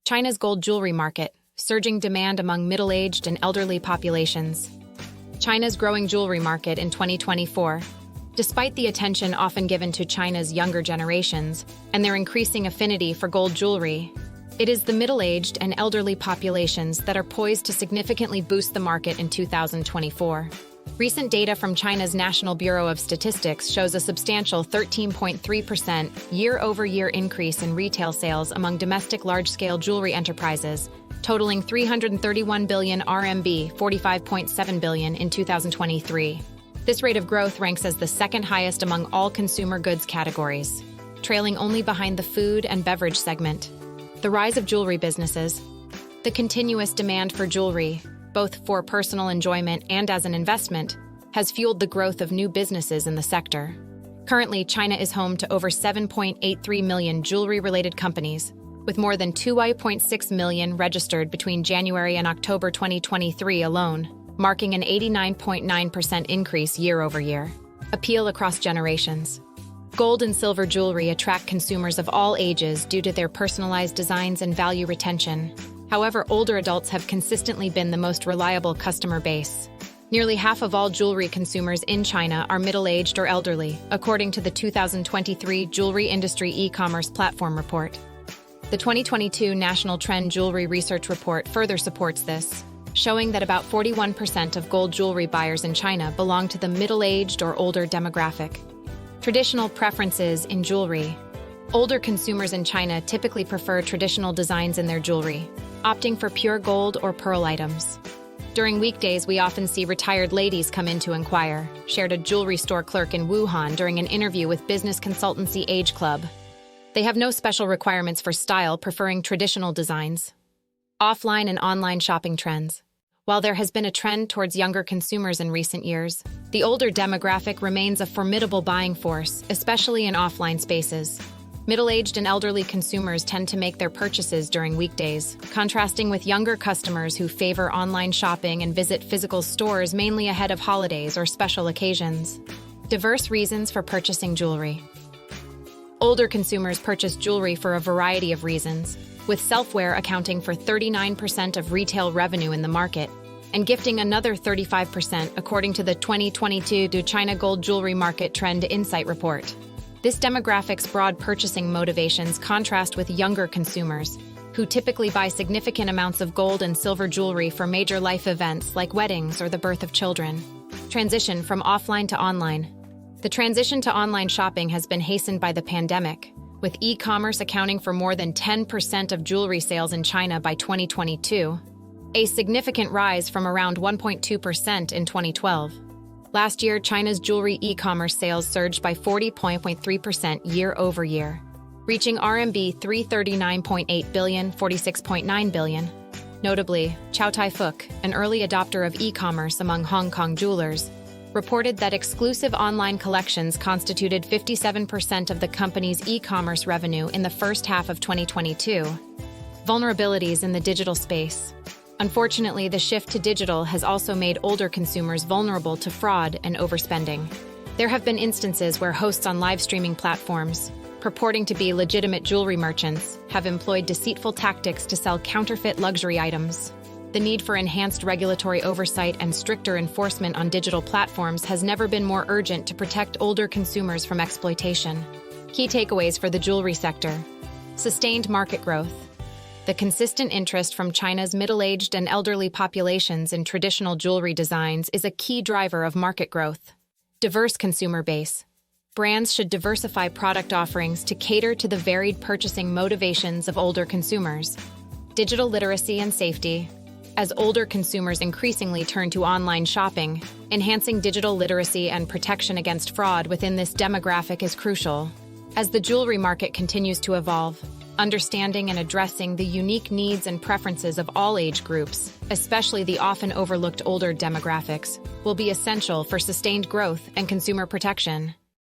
China's gold jewelry market, surging demand among middle-aged and elderly populations. China's growing jewelry market in 2024. Despite the attention often given to China's younger generations and their increasing affinity for gold jewelry, it is the middle-aged and elderly populations that are poised to significantly boost the market in 2024. Recent data from China's National Bureau of Statistics shows a substantial 13.3% year-over-year increase in retail sales among domestic large-scale jewelry enterprises, totaling 331 billion RMB, 45.7 billion in 2023. This rate of growth ranks as the second highest among all consumer goods categories, trailing only behind the food and beverage segment. The rise of jewelry businesses. The continuous demand for jewelry, both for personal enjoyment and as an investment, has fueled the growth of new businesses in the sector. Currently, China is home to over 7.83 million jewelry-related companies, with more than 2.6 million registered between January and October 2023 alone, marking an 89.9% increase year-over-year. Appeal across generations. Gold and silver jewelry attract consumers of all ages due to their personalized designs and value retention. However, older adults have consistently been the most reliable customer base. Nearly half of all jewelry consumers in China are middle-aged or elderly, according to the 2023 Jewelry Industry E-commerce Platform Report. The 2022 National Trend Jewelry Research Report further supports this, showing that about 41% of gold jewelry buyers in China belong to the middle-aged or older demographic. Traditional preferences in jewelry. Older consumers in China typically prefer traditional designs in their jewelry, opting for pure gold or pearl items. During weekdays, we often see retired ladies come in to inquire, shared a jewelry store clerk in Wuhan during an interview with business consultancy Age Club. They have no special requirements for style, preferring traditional designs. Offline and online shopping trends. While there has been a trend towards younger consumers in recent years, the older demographic remains a formidable buying force, especially in offline spaces. Middle-aged and elderly consumers tend to make their purchases during weekdays, contrasting with younger customers who favor online shopping and visit physical stores mainly ahead of holidays or special occasions. Diverse reasons for purchasing jewelry. Older consumers purchase jewelry for a variety of reasons, with self-wear accounting for 39% of retail revenue in the market, and gifting another 35% according to the 2022 China Gold Jewelry Market Trend Insight Report. This demographic's broad purchasing motivations contrast with younger consumers, who typically buy significant amounts of gold and silver jewelry for major life events like weddings or the birth of children. Transition from offline to online. The transition to online shopping has been hastened by the pandemic, with e-commerce accounting for more than 10% of jewelry sales in China by 2022, a significant rise from around 1.2% in 2012. Last year, China's jewelry e-commerce sales surged by 40.3% year-over-year, reaching RMB 339.8 billion, 46.9 billion. Notably, Chow Tai-fook, an early adopter of e-commerce among Hong Kong jewelers, reported that exclusive online collections constituted 57% of the company's e-commerce revenue in the first half of 2022. Vulnerabilities in the digital space. Unfortunately, the shift to digital has also made older consumers vulnerable to fraud and overspending. There have been instances where hosts on live streaming platforms, purporting to be legitimate jewelry merchants, have employed deceitful tactics to sell counterfeit luxury items. The need for enhanced regulatory oversight and stricter enforcement on digital platforms has never been more urgent to protect older consumers from exploitation. Key takeaways for the jewelry sector. Sustained market growth. The consistent interest from China's middle-aged and elderly populations in traditional jewelry designs is a key driver of market growth. Diverse consumer base. Brands should diversify product offerings to cater to the varied purchasing motivations of older consumers. Digital literacy and safety. As older consumers increasingly turn to online shopping, enhancing digital literacy and protection against fraud within this demographic is crucial. As the jewelry market continues to evolve, understanding and addressing the unique needs and preferences of all age groups, especially the often overlooked older demographics, will be essential for sustained growth and consumer protection.